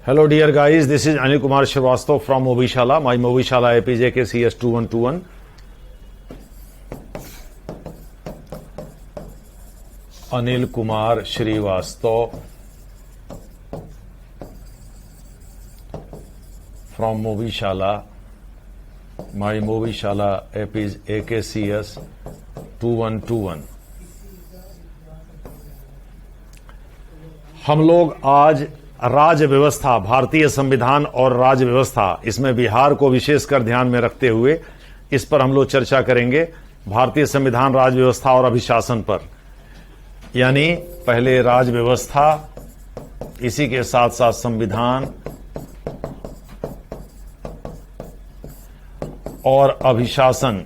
Hello dear guys, this is Anil Kumar Shrivastava from Movishala. My Movishala app is AKCS2121. Anil Kumar Shrivastava from Movishala. My Movishala app is AKCS2121. हम लोग आज राज्य व्यवस्था, भारतीय संविधान और राज्य व्यवस्था, इसमें बिहार को विशेषकर ध्यान में रखते हुए इस पर हम लोग चर्चा करेंगे। भारतीय संविधान, राज्य व्यवस्था और अभिशासन पर, यानी पहले राज्य व्यवस्था, इसी के साथ साथ संविधान और अभिशासन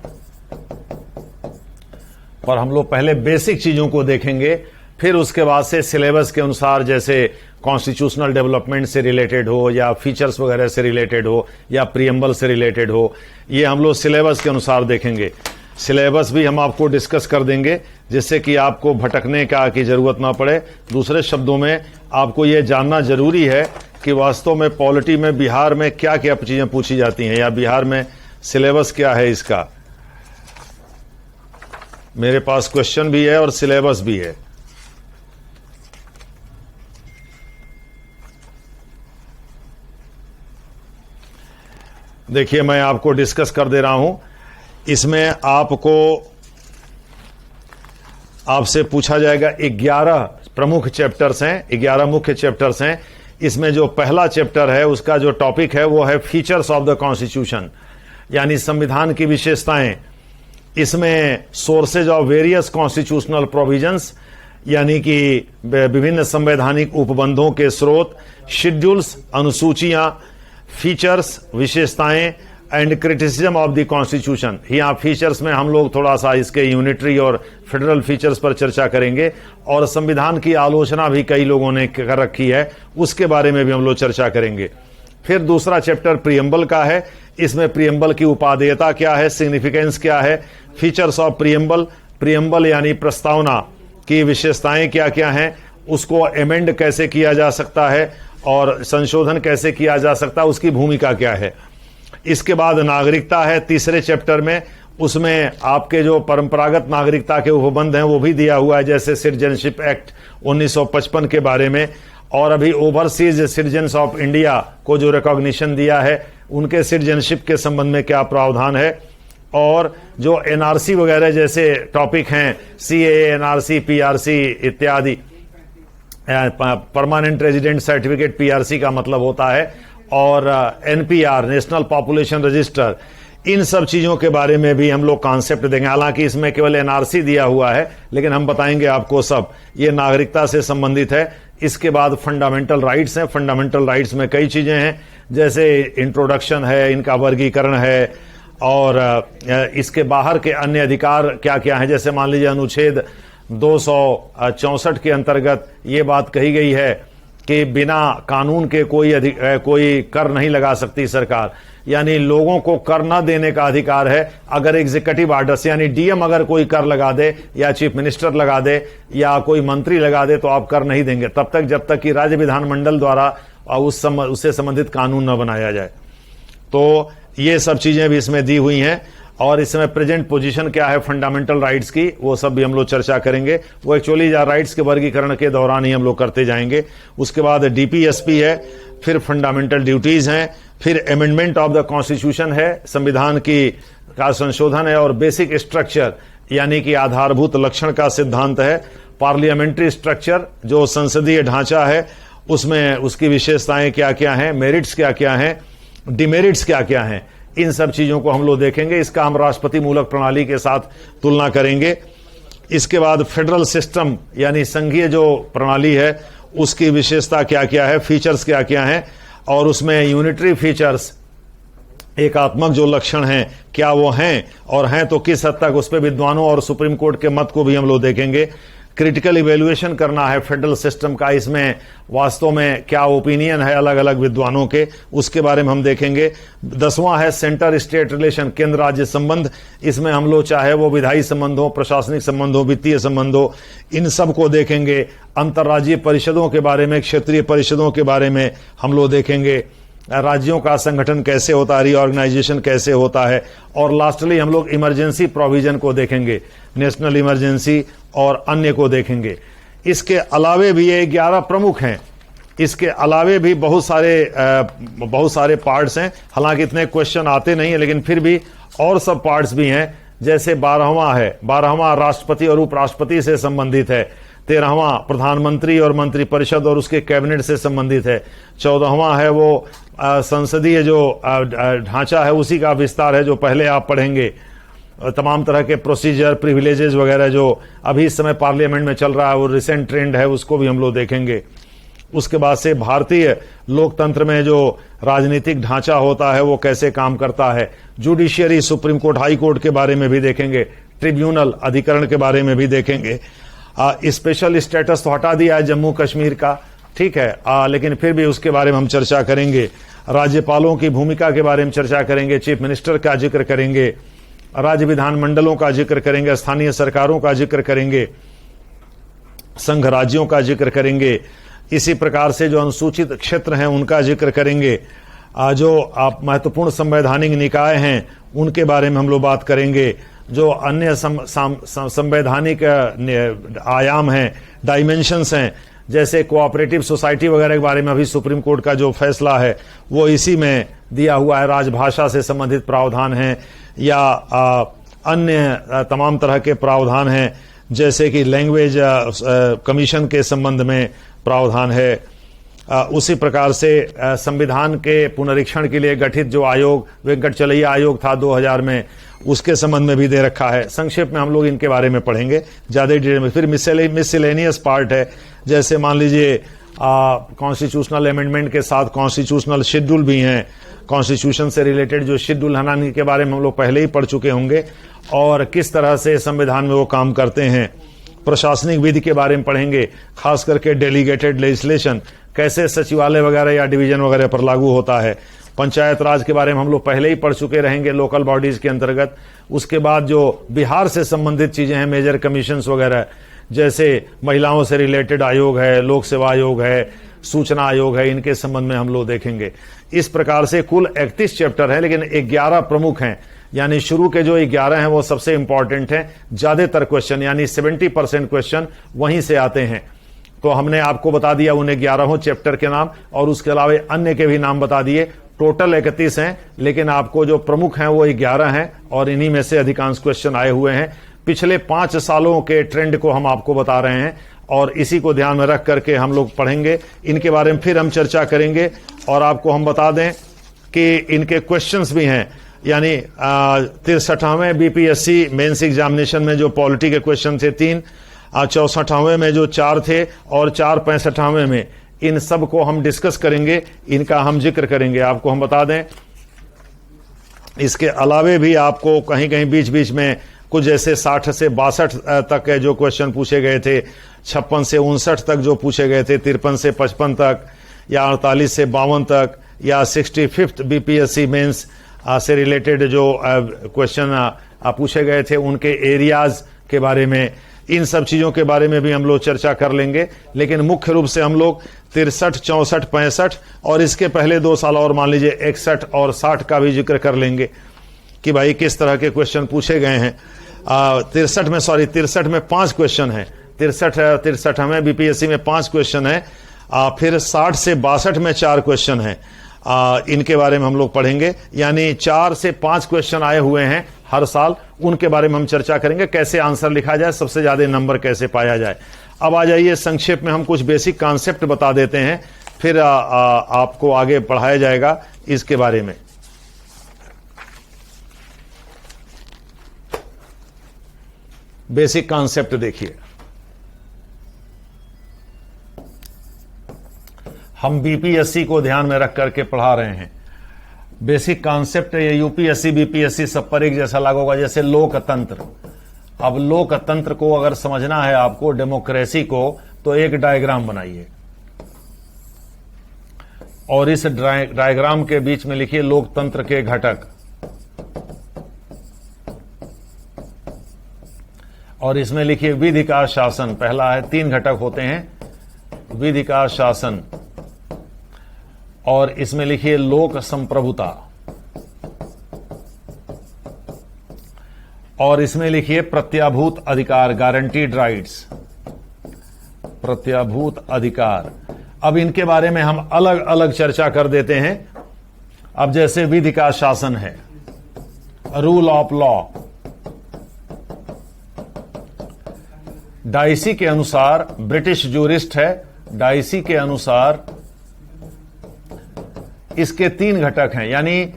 पर हम लोग पहले बेसिक चीजों को देखेंगे। फिर उसके बाद से सिलेबस के अनुसार, जैसे कॉन्स्टिट्यूशनल डेवलपमेंट से रिलेटेड हो या फीचर्स वगैरह से रिलेटेड हो या प्रीएम्बल से रिलेटेड हो, ये हम लोग सिलेबस के अनुसार देखेंगे। सिलेबस भी हम आपको डिस्कस कर देंगे जिससे कि आपको भटकने की जरूरत ना पड़े। दूसरे शब्दों में आपको ये जानना जरूरी है कि वास्तव में पॉलिटी में बिहार में क्या क्या चीजें पूछी जाती हैं या बिहार में सिलेबस क्या है इसका। मेरे पास क्वेश्चन भी है और सिलेबस भी है। देखिए, मैं आपको डिस्कस कर दे रहा हूं। इसमें आपसे पूछा जाएगा 11 प्रमुख चैप्टर्स हैं, 11 मुख्य चैप्टर्स हैं। इसमें जो पहला चैप्टर है उसका जो टॉपिक है वो है फीचर्स ऑफ द कॉन्स्टिट्यूशन, यानी संविधान की विशेषताएं। इसमें sources of various constitutional provisions, यानी कि विभिन्न संवैधानिक उपबंधों के स्रोत, शेड्यूल्स, अनुसूचियां, फीचर्स, विशेषताएं and criticism of the constitution. यहाँ फीचर्स में हम लोग थोड़ा सा इसके यूनिटरी और फेडरल फीचर्स पर चर्चा करेंगे और संविधान की आलोचना भी कई लोगों ने कर रखी है, उसके बारे में भी हम लोग चर्चा करेंगे। फिर दूसरा चैप्टर प्रीएम्बल का है। इसमें प्रीएम्बल की उपादेयता क्या है, सिग्निफिकेंस क्या है, फीचर्स ऑफ प्रीएम्बल, प्रीएम्बल यानी प्रस्तावना की विशेषताएं क्या क्या हैं, उसको अमेंड कैसे किया जा सकता है और संशोधन कैसे किया जा सकता है, उसकी भूमिका क्या है। इसके बाद नागरिकता है तीसरे चैप्टर में। उसमें आपके जो परंपरागत नागरिकता के उपबंध हैं वो भी दिया हुआ है, जैसे सिटीजनशिप एक्ट 1955 के बारे में, और अभी ओवरसीज सिटीजन्स ऑफ इंडिया को जो रिकॉग्निशन दिया है उनके सिटीजनशिप के संबंध में क्या प्रावधान है, और जो एनआरसी वगैरह जैसे टॉपिक हैं, सीएए, एनआरसी, पीआरसी इत्यादि, परमानेंट रेजिडेंट सर्टिफिकेट पीआरसी का मतलब होता है, और एनपीआर, नेशनल पॉपुलेशन रजिस्टर, इन सब चीजों के बारे में भी हम लोग कॉन्सेप्ट देंगे। हालांकि इसमें केवल एनआरसी दिया हुआ है, लेकिन हम बताएंगे आपको सब। ये नागरिकता से संबंधित है। इसके बाद फंडामेंटल राइट्स हैं। फंडामेंटल राइट्स में कई चीजें हैं, जैसे इंट्रोडक्शन है, इनका वर्गीकरण है, और इसके बाहर के अन्य अधिकार क्या क्या हैं। जैसे मान लीजिए अनुच्छेद 264 के अंतर्गत ये बात कही गई है कि बिना कानून के कोई कर नहीं लगा सकती सरकार, यानी लोगों को कर न देने का अधिकार है। अगर एग्जीक्यूटिव ऑर्डर से, यानी डीएम अगर कोई कर लगा दे या चीफ मिनिस्टर लगा दे या कोई मंत्री लगा दे तो आप कर नहीं देंगे तब तक जब तक कि राज्य विधानमंडल द्वारा उससे संबंधित कानून न बनाया जाए। तो ये सब चीजें भी इसमें दी हुई हैं। और इसमें प्रेजेंट पोजीशन क्या है फंडामेंटल राइट्स की, वो सब भी हम लोग चर्चा करेंगे। वो एक्चुअली राइट्स के वर्गीकरण के दौरान ही हम लोग करते जाएंगे। उसके बाद डीपीएसपी है, फिर फंडामेंटल ड्यूटीज हैं, फिर अमेंडमेंट ऑफ द कॉन्स्टिट्यूशन है, संविधान का संशोधन है, और बेसिक स्ट्रक्चर यानी कि आधारभूत लक्षण का सिद्धांत है, पार्लियामेंट्री स्ट्रक्चर जो संसदीय ढांचा है उसमें उसकी विशेषताएं क्या क्या हैं, मेरिट्स क्या क्या हैं, डिमेरिट्स क्या क्या हैं, इन सब चीजों को हम लोग देखेंगे। इसका हम राष्ट्रपति मूलक प्रणाली के साथ तुलना करेंगे। इसके बाद फेडरल सिस्टम यानी संघीय जो प्रणाली है उसकी विशेषता क्या क्या है, फीचर्स क्या क्या हैं, और उसमें यूनिटरी फीचर्स, एकात्मक जो लक्षण हैं क्या वो हैं, और हैं तो किस हद तक, उस पर विद्वानों और सुप्रीम कोर्ट के मत को भी हम लोग देखेंगे। क्रिटिकल इवेल्युएशन करना है फेडरल सिस्टम का, इसमें वास्तव में क्या ओपिनियन है अलग अलग विद्वानों के, उसके बारे में हम देखेंगे। 10वां है सेंटर स्टेट रिलेशन, केंद्र राज्य संबंध। इसमें हम लोग चाहे वो विधायी संबंध हो, प्रशासनिक संबंध हो, वित्तीय संबंध हो, इन सब को देखेंगे। अंतर्राज्यीय परिषदों के बारे में, क्षेत्रीय परिषदों के बारे में हम लोग देखेंगे। राज्यों का संगठन कैसे होता है, रीऑर्गेनाइजेशन कैसे होता है। और लास्टली हम लोग इमरजेंसी प्रोविजन को देखेंगे, नेशनल इमरजेंसी और अन्य को देखेंगे। इसके अलावे भी ये 11 प्रमुख हैं। इसके अलावे भी बहुत सारे पार्ट्स हैं। हालांकि इतने क्वेश्चन आते नहीं है, लेकिन फिर भी और सब पार्ट्स भी हैं। जैसे 12वां राष्ट्रपति और उपराष्ट्रपति से संबंधित है। 13वां प्रधानमंत्री और मंत्रिपरिषद और उसके कैबिनेट से संबंधित है। 14वां है वो संसदीय जो ढांचा है उसी का विस्तार है, जो पहले आप पढ़ेंगे। तमाम तरह के प्रोसीजर, प्रिविलेजेस वगैरह जो अभी इस समय पार्लियामेंट में चल रहा है, वो रिसेंट ट्रेंड है, उसको भी हम लोग देखेंगे। उसके बाद से भारतीय लोकतंत्र में जो राजनीतिक ढांचा होता है वो कैसे काम करता है। Judiciary, supreme court, high court के बारे में भी देखेंगे। ट्रिब्यूनल, अधिकरण के बारे में भी देखेंगे। स्पेशल स्टेटस तो हटा दिया है जम्मू कश्मीर का, ठीक है, लेकिन फिर भी उसके बारे में हम चर्चा करेंगे। राज्यपालों की भूमिका के बारे में चर्चा करेंगे। चीफ मिनिस्टर का जिक्र करेंगे। राज्य विधानमंडलों का जिक्र करेंगे। स्थानीय सरकारों का जिक्र करेंगे। संघ राज्यों का जिक्र करेंगे। इसी प्रकार से जो अनुसूचित क्षेत्र हैं उनका जिक्र करेंगे। जो आप महत्वपूर्ण संवैधानिक निकाय हैं उनके बारे में हम लोग बात करेंगे। जो अन्य संवैधानिक आयाम हैं, डायमेंशंस हैं, जैसे कोऑपरेटिव सोसाइटी वगैरह के बारे में अभी सुप्रीम कोर्ट का जो फैसला है वो इसी में दिया हुआ है। राजभाषा से संबंधित प्रावधान हैं या अन्य तमाम तरह के प्रावधान हैं, जैसे कि लैंग्वेज कमीशन के संबंध में प्रावधान है। उसी प्रकार से संविधान के पुनरीक्षण के लिए गठित जो आयोग, वेंकटचलैया आयोग था 2000 में, उसके संबंध में भी दे रखा है। संक्षेप में हम लोग इनके बारे में पढ़ेंगे ज्यादा डिटेल में। फिर मिसलेनियस पार्ट है, जैसे मान लीजिए कॉन्स्टिट्यूशनल अमेंडमेंट के साथ कॉन्स्टिट्यूशनल शेड्यूल भी हैं। कॉन्स्टिट्यूशन से रिलेटेड जो शेड्यूल है के बारे में हम लोग पहले ही पढ़ चुके होंगे और किस तरह से संविधान में वो काम करते हैं। प्रशासनिक विधि के बारे में पढ़ेंगे, खास करके डेलीगेटेड लेजिस्लेशन कैसे सचिवालय वगैरह या डिवीजन वगैरह पर लागू होता है। पंचायत राज के बारे में हम लोग पहले ही पढ़ चुके रहेंगे, लोकल बॉडीज के अंतर्गत। उसके बाद जो बिहार से संबंधित चीजें हैं, मेजर कमीशंस वगैरह, जैसे महिलाओं से रिलेटेड आयोग है, लोक सेवा आयोग है, सूचना आयोग है, इनके संबंध में हम लोग देखेंगे। इस प्रकार से कुल 31 चैप्टर है, लेकिन 11 प्रमुख हैं। यानी शुरू के जो 11 हैं वो सबसे इंपॉर्टेंट हैं। ज्यादातर क्वेश्चन यानी 70% क्वेश्चन वहीं से आते हैं। तो हमने आपको बता दिया उन 11 चैप्टर के नाम और उसके अलावा अन्य के भी नाम बता दिए। टोटल 31 हैं, लेकिन आपको जो प्रमुख हैं वो 11 हैं और इन्हीं में से अधिकांश क्वेश्चन आए हुए हैं। पिछले 5 सालों के ट्रेंड को हम आपको बता रहे हैं और इसी को ध्यान में रख करके हम लोग पढ़ेंगे। इनके बारे में फिर हम चर्चा करेंगे और आपको हम बता दें कि इनके क्वेश्चंस भी हैं। यानी 63वें बीपीएससी मेंस एग्जामिनेशन में जो पॉलिटी के क्वेश्चन थे 3, 64वें में जो 4 थे और 4 65वें में, इन सब को हम डिस्कस करेंगे, इनका हम जिक्र करेंगे। आपको हम बता दें इसके अलावे भी आपको कहीं कहीं बीच बीच में कुछ जैसे 60 से 62 तक जो क्वेश्चन पूछे गए थे, 56 से 59 तक जो पूछे गए थे, 53 से 55 तक या 48 से 52 तक या 65th बीपीएससी मेंस से रिलेटेड जो क्वेश्चन पूछे गए थे उनके एरियाज के बारे में, इन सब चीजों के बारे में भी हम लोग चर्चा कर लेंगे। लेकिन मुख्य रूप से हम लोग 63, 64, 65 और इसके पहले 2 साल और मान लीजिए 61 और 60 का भी जिक्र कर लेंगे कि भाई किस तरह के क्वेश्चन पूछे गए हैं। 63 में 5 क्वेश्चन है। 63 में बीपीएससी में 5 क्वेश्चन है। फिर 60 से 62 में 4 क्वेश्चन है। इनके बारे में हम लोग पढ़ेंगे। यानी 4 से 5 क्वेश्चन आए हुए हैं हर साल, उनके बारे में हम चर्चा करेंगे। कैसे आंसर लिखा जाए, सबसे ज्यादा नंबर कैसे पाया जाए। अब आ जाइए संक्षेप में हम कुछ बेसिक कॉन्सेप्ट बता देते हैं, फिर आपको आगे पढ़ाया जाएगा इसके बारे में। बेसिक कॉन्सेप्ट देखिए, हम बीपीएससी को ध्यान में रख करके पढ़ा रहे हैं। बेसिक कॉन्सेप्ट ये यूपीएससी बीपीएससी सब पर एक जैसा लागू होगा। जैसे लोकतंत्र, अब लोकतंत्र को अगर समझना है आपको, डेमोक्रेसी को, तो एक डायग्राम बनाइए और इस डायग्राम के बीच में लिखिए लोकतंत्र के घटक, और इसमें लिखिए विधि का शासन। पहला है, 3 घटक होते हैं, विधि का शासन, और इसमें लिखिए लोक संप्रभुता, और इसमें लिखिए प्रत्याभूत अधिकार, गारंटीड राइट्स, प्रत्याभूत अधिकार। अब इनके बारे में हम अलग अलग चर्चा कर देते हैं। अब जैसे विधि का शासन है, रूल ऑफ लॉ, डाइसी के अनुसार, ब्रिटिश जूरिस्ट है, डाइसी के अनुसार इसके 3 घटक हैं। यानी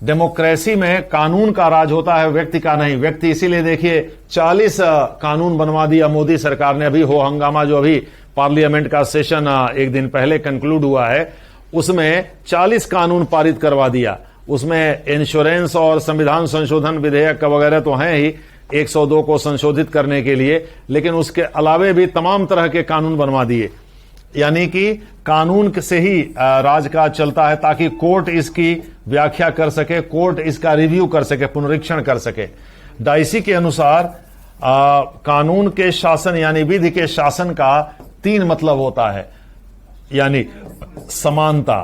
डेमोक्रेसी में कानून का राज होता है, व्यक्ति का नहीं। व्यक्ति इसीलिए देखिए 40 कानून बनवा दिया मोदी सरकार ने। अभी हो हंगामा, जो अभी पार्लियामेंट का सेशन एक दिन पहले कंक्लूड हुआ है, उसमें 40 कानून पारित करवा दिया। उसमें इंश्योरेंस और संविधान संशोधन विधेयक वगैरह तो हैं ही 102 को संशोधित करने के लिए, लेकिन उसके अलावे भी तमाम तरह के कानून बनवा दिए। यानी कि कानून से ही राज का चलता है, ताकि कोर्ट इसकी व्याख्या कर सके, कोर्ट इसका रिव्यू कर सके, पुनरीक्षण कर सके। डाइसी के अनुसार कानून के शासन यानी विधि के शासन का 3 मतलब होता है। यानी समानता,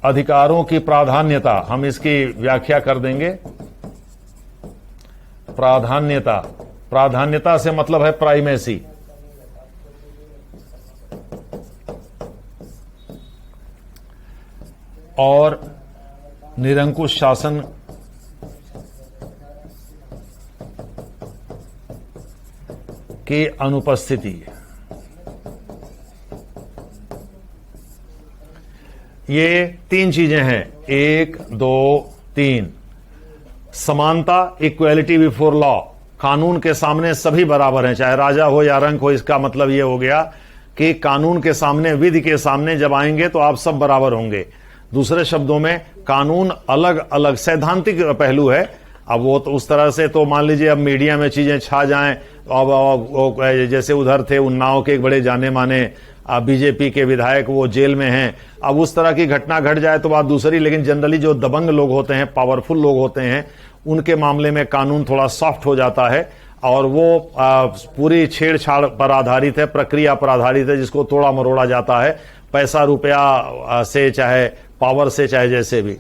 अधिकारों की प्राधान्यता, हम इसकी व्याख्या कर देंगे। प्राधान्यता, प्राधान्यता से मतलब है प्राइमेसी, और निरंकुश शासन की अनुपस्थिति। ये 3 चीजें हैं, 1, 2, 3। समानता, इक्वेलिटी बिफोर लॉ, कानून के सामने सभी बराबर हैं, चाहे राजा हो या रंक हो। इसका मतलब यह हो गया कि कानून के सामने, विधि के सामने जब आएंगे तो आप सब बराबर होंगे। दूसरे शब्दों में कानून अलग अलग सैद्धांतिक पहलू है। अब वो तो उस तरह से, तो मान लीजिए अब मीडिया में चीजें छा जाएं, अब जैसे उधर थे उन्नाव के एक बड़े जाने माने बीजेपी के विधायक, वो जेल में हैं, अब उस तरह की घटना घट जाए तो बात दूसरी। लेकिन जनरली जो दबंग लोग होते हैं, पावरफुल लोग होते हैं, उनके मामले में कानून थोड़ा सॉफ्ट हो जाता है, और वो पूरी छेड़छाड़ पर आधारित है, प्रक्रिया पर आधारित है, जिसको तोड़ा मरोड़ा जाता है, पैसा रुपया से, चाहे पावर से, चाहे जैसे भी।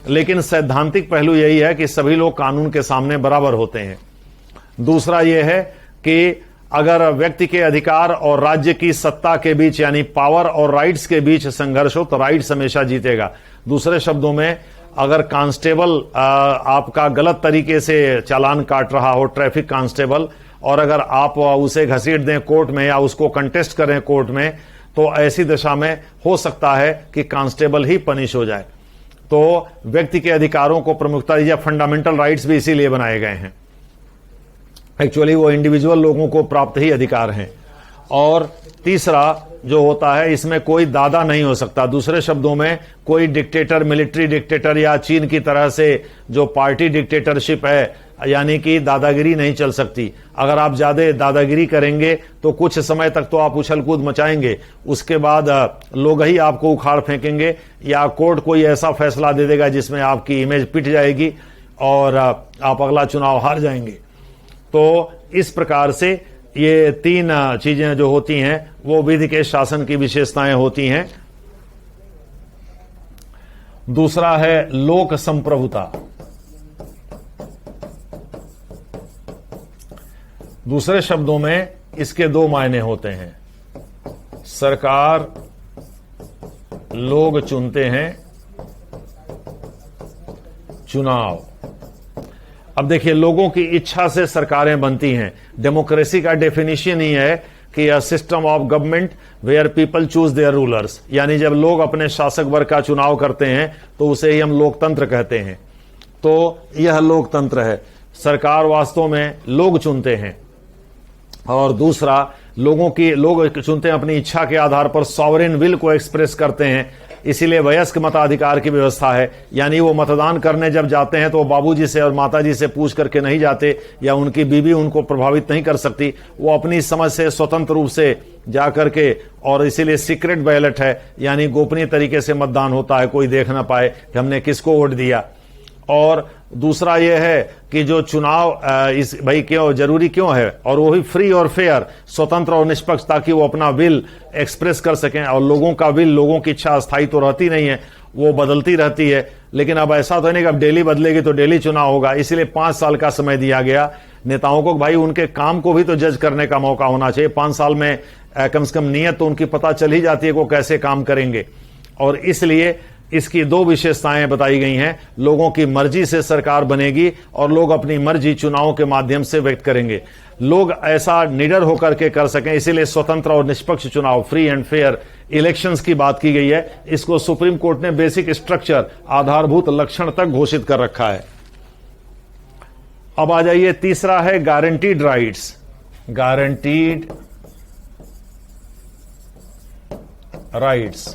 लेकिन सैद्धांतिक पहलू यही है कि सभी लोग कानून के सामने बराबर होते हैं। दूसरा यह है कि अगर व्यक्ति के अधिकार और राज्य की सत्ता के बीच, यानी पावर और राइट्स के बीच संघर्ष हो, तो राइट्स हमेशा जीतेगा। दूसरे शब्दों में, अगर कांस्टेबल आपका गलत तरीके से चालान काट रहा हो, ट्रैफिक कांस्टेबल, और अगर आप उसे घसीट दें कोर्ट में या उसको कंटेस्ट करें कोर्ट में, तो ऐसी दशा में हो सकता है कि कांस्टेबल ही पनिश हो जाए। तो व्यक्ति के अधिकारों को प्रमुखता दी जाए। फंडामेंटल राइट्स भी इसीलिए बनाए गए हैं, एक्चुअली वो इंडिविजुअल लोगों को प्राप्त ही अधिकार हैं। और तीसरा जो होता है, इसमें कोई दादा नहीं हो सकता। दूसरे शब्दों में, कोई डिक्टेटर, मिलिट्री डिक्टेटर या चीन की तरह से जो पार्टी डिक्टेटरशिप है, यानी कि दादागिरी नहीं चल सकती। अगर आप ज्यादा दादागिरी करेंगे तो कुछ समय तक तो आप उछल कूद मचाएंगे, उसके बाद लोग ही आपको उखाड़ फेंकेंगे, या कोर्ट कोई ऐसा फैसला दे देगा जिसमें आपकी इमेज पिट जाएगी और आप अगला चुनाव हार जाएंगे। तो इस प्रकार से ये 3 चीजें जो होती हैं, वो विधि के शासन की विशेषताएं होती हैं। दूसरा है लोक संप्रभुता। दूसरे शब्दों में इसके 2 मायने होते हैं। सरकार लोग चुनते हैं, चुनाव। अब देखिए, लोगों की इच्छा से सरकारें बनती हैं। डेमोक्रेसी का डेफिनेशन ही है कि a system of government where people choose their rulers, यानी जब लोग अपने शासक वर्ग का चुनाव करते हैं तो उसे ही हम लोकतंत्र कहते हैं। तो यह लोकतंत्र है, सरकार वास्तव में लोग चुनते हैं। और दूसरा, लोग चुनते हैं अपनी इच्छा के आधार पर, सॉवरेन विल को एक्सप्रेस करते हैं। इसीलिए वयस्क मताधिकार की व्यवस्था है, यानी वो मतदान करने जब जाते हैं तो वो बाबूजी से और माताजी से पूछ करके नहीं जाते, या उनकी बीवी उनको प्रभावित नहीं कर सकती। वो अपनी समझ से स्वतंत्र रूप से जा करके, और इसीलिए सीक्रेट बैलेट है, यानी गोपनीय तरीके से मतदान होता है, कोई देख ना पाए कि हमने किसको वोट दिया। और दूसरा यह है कि जो चुनाव भाई क्यों जरूरी क्यों है, और वो भी फ्री और फेयर, स्वतंत्र और निष्पक्ष, ताकि वो अपना विल एक्सप्रेस कर सकें। और लोगों का विल, लोगों की इच्छा अस्थायी तो रहती नहीं है, वो बदलती रहती है। लेकिन अब ऐसा तो नहीं कि अब डेली बदलेगी तो डेली चुनाव होगा, इसलिए 5 साल का समय दिया गया नेताओं को। भाई उनके काम को भी तो जज करने का मौका होना चाहिए। 5 साल में कम से कम नियत तो उनकी पता चल ही जाती है कि वो कैसे काम करेंगे। और इसलिए इसकी 2 विशेषताएं बताई गई हैं। लोगों की मर्जी से सरकार बनेगी और लोग अपनी मर्जी चुनाव के माध्यम से व्यक्त करेंगे। लोग ऐसा निडर होकर के कर सकें, इसीलिए स्वतंत्र और निष्पक्ष चुनाव, फ्री एंड फेयर इलेक्शंस की बात की गई है। इसको सुप्रीम कोर्ट ने बेसिक स्ट्रक्चर, आधारभूत लक्षण तक घोषित कर रखा है। अब आ जाइए, तीसरा है गारंटीड राइट्स। गारंटीड राइट्स,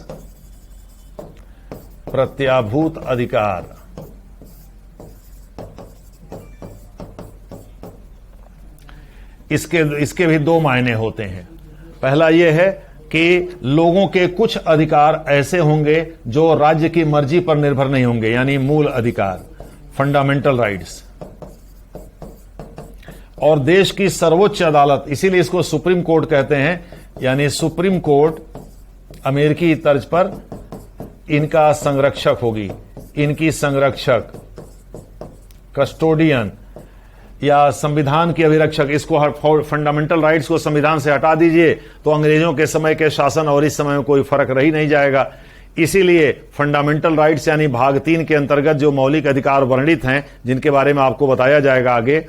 प्रत्याभूत अधिकार। इसके भी 2 मायने होते हैं। पहला यह है कि लोगों के कुछ अधिकार ऐसे होंगे जो राज्य की मर्जी पर निर्भर नहीं होंगे, यानी मूल अधिकार, फंडामेंटल राइट्स। और देश की सर्वोच्च अदालत, इसीलिए इसको सुप्रीम कोर्ट कहते हैं, यानी सुप्रीम कोर्ट अमेरिकी तर्ज पर इनका संरक्षक होगी, इनकी संरक्षक, कस्टोडियन या संविधान की अभिरक्षक। इसको फंडामेंटल राइट्स को संविधान से हटा दीजिए तो अंग्रेजों के समय के शासन और इस समय में कोई फर्क रह ही नहीं जाएगा। इसीलिए फंडामेंटल राइट्स यानी भाग 3 के अंतर्गत जो मौलिक अधिकार वर्णित हैं, जिनके बारे में आपको बताया जाएगा आगे,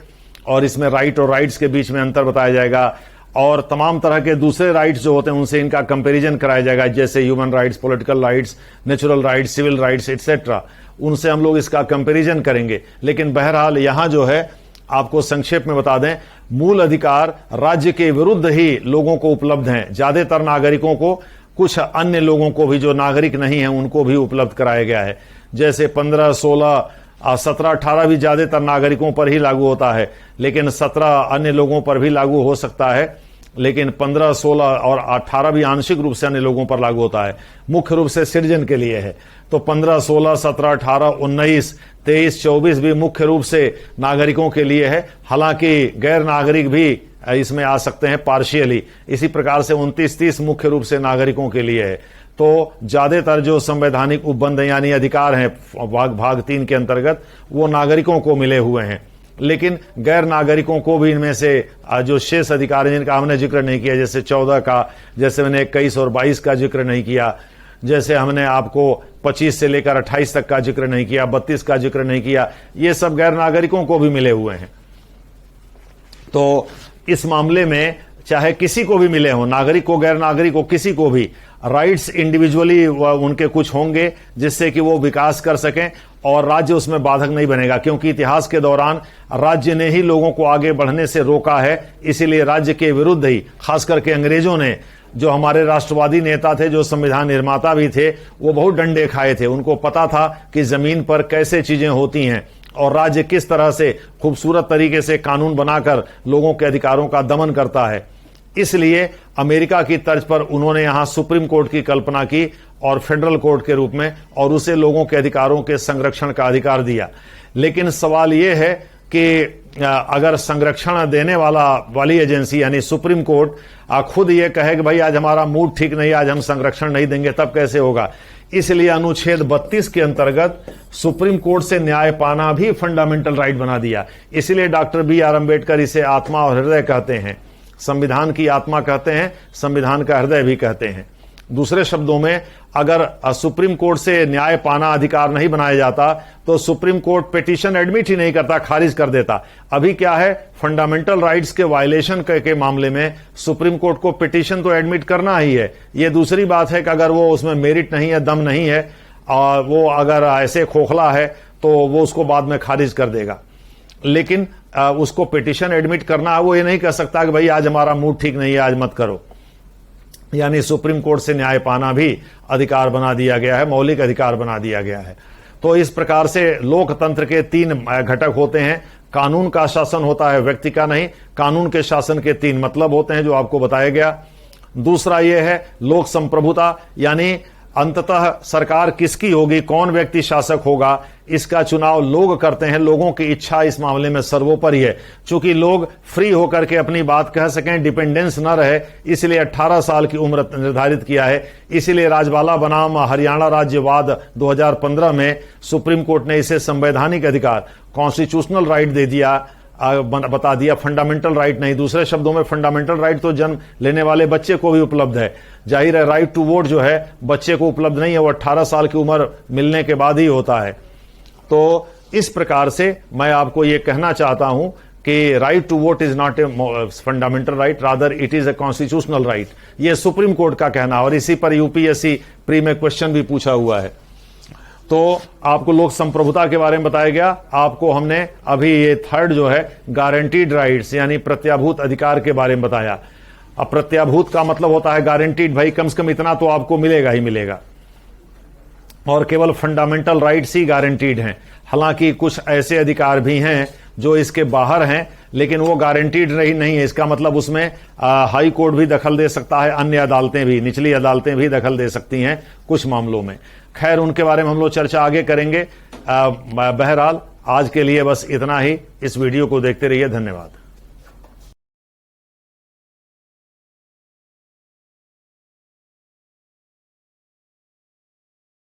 और इसमें राइट और राइट्स के बीच में अंतर बताया जाएगा, और तमाम तरह के दूसरे राइट्स जो होते हैं उनसे इनका कंपैरिजन कराया जाएगा, जैसे human rights, political rights, natural rights, civil rights etcetera. उनसे हम लोग इसका कंपैरिजन करेंगे। लेकिन बहरहाल यहां जो है, आपको संक्षेप में बता दें, मूल अधिकार राज्य के विरुद्ध ही लोगों को उपलब्ध हैं। ज्यादातर नागरिकों को, कुछ अन्य लोगों को भी जो नागरिक नहीं है उनको भी उपलब्ध कराया गया है। जैसे 15, 16, 17, 18 भी ज्यादातर नागरिकों पर ही लागू होता है, लेकिन 17 अन्य लोगों पर भी लागू हो सकता है। लेकिन 15, 16 और 18 भी आंशिक रूप से अन्य लोगों पर लागू होता है, मुख्य रूप से सिटीजन के लिए है। तो 15, 16, 17, 18, 19, 23, 24 भी मुख्य रूप से नागरिकों के लिए है। हालांकि गैर नागरिक भी इसमें आ सकते हैं पार्शियली। इसी प्रकार से 29, 30 मुख्य रूप से नागरिकों के लिए है। तो ज्यादातर जो संवैधानिक उपबंध यानी अधिकार हैं भाग 3 के अंतर्गत, वो नागरिकों को मिले हुए हैं। लेकिन गैर नागरिकों को भी इनमें से जो शेष अधिकार हैं जिनका हमने जिक्र नहीं किया, जैसे 14 का, जैसे मैंने 21 और 22 का जिक्र नहीं किया, जैसे हमने आपको 25 से लेकर 28 तक का जिक्र नहीं किया, 32 का जिक्र नहीं किया, ये सब गैर नागरिकों को भी मिले हुए हैं। तो इस मामले में चाहे किसी को भी मिले हो, नागरिक को, गैर नागरिक को, किसी को भी राइट्स इंडिविजुअली उनके कुछ होंगे जिससे कि वो विकास कर सकें और राज्य उसमें बाधक नहीं बनेगा, क्योंकि इतिहास के दौरान राज्य ने ही लोगों को आगे बढ़ने से रोका है। इसीलिए राज्य के विरुद्ध ही, खास करके अंग्रेजों ने, जो हमारे राष्ट्रवादी नेता थे, जो संविधान निर्माता भी थे, वो बहुत डंडे खाए थे। उनको पता था कि जमीन पर कैसे चीजें होती हैं और राज्य किस तरह से खूबसूरत तरीके से कानून बनाकर लोगों के अधिकारों का दमन करता है। इसलिए अमेरिका की तर्ज पर उन्होंने यहां सुप्रीम कोर्ट की कल्पना की और फेडरल कोर्ट के रूप में, और उसे लोगों के अधिकारों के संरक्षण का अधिकार दिया। लेकिन सवाल यह है कि अगर संरक्षण देने वाली एजेंसी यानी सुप्रीम कोर्ट खुद ये कहे कि भाई आज हमारा मूड ठीक नहीं, आज हम संरक्षण नहीं देंगे, तब कैसे होगा। इसलिए अनुच्छेद 32 के अंतर्गत सुप्रीम कोर्ट से न्याय पाना भी फंडामेंटल राइट बना दिया। इसलिए डॉक्टर BR अम्बेडकर इसे आत्मा और हृदय कहते हैं। संविधान की आत्मा कहते हैं, संविधान का हृदय भी कहते हैं। दूसरे शब्दों में, अगर सुप्रीम कोर्ट से न्याय पाना अधिकार नहीं बनाया जाता तो सुप्रीम कोर्ट पिटीशन एडमिट ही नहीं करता, खारिज कर देता। अभी क्या है, फंडामेंटल राइट्स के वायलेशन के मामले में सुप्रीम कोर्ट को पिटीशन तो एडमिट करना ही है। यह दूसरी बात है कि अगर वो उसमें मेरिट नहीं है, दम नहीं है, और वो अगर ऐसे खोखला है तो वो उसको बाद में खारिज कर देगा। लेकिन उसको पिटीशन एडमिट करना है, वो ये नहीं कह सकता कि भाई आज हमारा मूड ठीक नहीं है, आज मत करो। यानी सुप्रीम कोर्ट से न्याय पाना भी अधिकार बना दिया गया है, मौलिक अधिकार बना दिया गया है। तो इस प्रकार से लोकतंत्र के 3 घटक होते हैं। कानून का शासन होता है, व्यक्ति का नहीं। कानून के शासन के 3 मतलब होते हैं जो आपको बताया गया। दूसरा यह है लोक संप्रभुता, यानी अंततः सरकार किसकी होगी, कौन व्यक्ति शासक होगा, इसका चुनाव लोग करते हैं। लोगों की इच्छा इस मामले में सर्वोपरि है। चूंकि लोग फ्री होकर के अपनी बात कह सकें, डिपेंडेंस न रहे, इसलिए 18 साल की उम्र निर्धारित किया है। इसीलिए राजबाला बनाम हरियाणा राज्यवाद 2015 में सुप्रीम कोर्ट ने इसे संवैधानिक अधिकार, कॉन्स्टिट्यूशनल राइट दे दिया, बता दिया, फंडामेंटल राइट नहीं। दूसरे शब्दों में फंडामेंटल राइट तो जन्म लेने वाले बच्चे को भी उपलब्ध है। जाहिर है राइट टू वोट जो है बच्चे को उपलब्ध नहीं है, वो 18 साल की उम्र मिलने के बाद ही होता है। तो इस प्रकार से मैं आपको ये कहना चाहता हूं कि right to vote is not a fundamental right, rather it is a constitutional right. ये सुप्रीम कोर्ट का कहना, और इसी पर यूपीएससी प्री में क्वेश्चन भी पूछा हुआ है। तो आपको लोक संप्रभुता के बारे में बताया गया। आपको हमने अभी ये 3rd जो है गारंटीड राइट्स यानी प्रत्याभूत अधिकार के बारे में बताया। अब प्रत्याभूत का मतलब होता है गारंटीड, भाई कम से कम इतना तो आपको मिलेगा ही मिलेगा, और केवल फंडामेंटल राइट्स ही गारंटीड हैं। हालांकि कुछ ऐसे अधिकार भी हैं जो इसके बाहर हैं, लेकिन वो गारंटीड नहीं है। इसका मतलब उसमें हाई कोर्ट भी दखल दे सकता है, अन्य अदालतें भी, निचली अदालतें भी दखल दे सकती हैं कुछ मामलों में। खैर उनके बारे में हम लोग चर्चा आगे करेंगे। बहरहाल आज के लिए बस इतना ही। इस वीडियो को देखते रहिए। धन्यवाद।